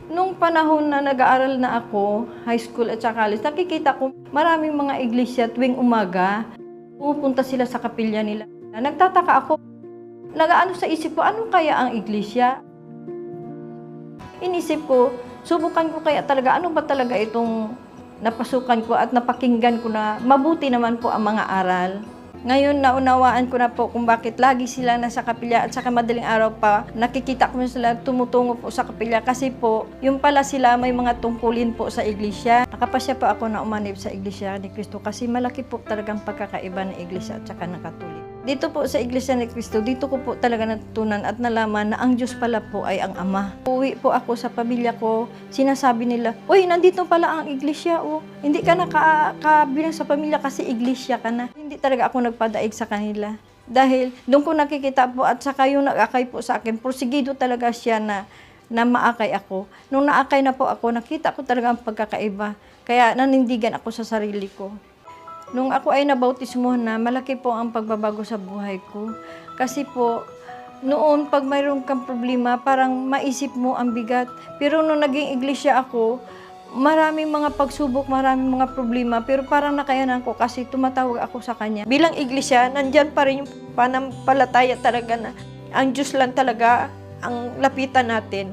Nung panahon na nag-aaral na ako, high school at saka college, nakikita ko maraming mga iglesia tuwing umaga. Pumupunta sila sa kapilya nila. Nagtataka ako, nag-aano sa isip ko, ano kaya ang iglesia? Inisip ko, subukan ko kaya talaga, ano ba talaga itong napasukan ko at napakinggan ko na mabuti naman po ang mga aral. Ngayon, naunawaan ko na po kung bakit lagi sila nasa kapilya at saka madaling araw pa, nakikita ko sila tumutungo po sa kapilya kasi po, yung pala sila may mga tungkulin po sa iglesia. Nakapasya po ako na umanib sa iglesia ni Cristo kasi malaki po talagang pagkakaiba ng iglesia at saka ng Katolik. Dito po sa Iglesia ni Cristo, dito ko po talaga natutunan at nalaman na ang Diyos pala po ay ang Ama. Uwi po ako sa pamilya ko, sinasabi nila, "Uy, nandito pala ang iglesia, oh. Hindi ka na kabilang sa pamilya kasi iglesia ka na." Hindi talaga ako nagpadaig sa kanila. Dahil doon ko nakikita po at saka yung nag-akay po sa akin, porsigido talaga siya na maakay ako. Nung naakay na po ako, nakita ko talaga ang pagkakaiba. Kaya nanindigan ako sa sarili ko. Nung ako ay nabautismo na, malaki po ang pagbabago sa buhay ko. Kasi po, noon pag mayroon kang problema, parang maisip mo ang bigat. Pero nung naging iglesia ako, maraming mga pagsubok, maraming mga problema, pero parang nakayanan ko kasi tumatawag ako sa Kanya. Bilang iglesia, nandyan pa rin yung panampalataya talaga na ang Diyos lang talaga ang lapitan natin.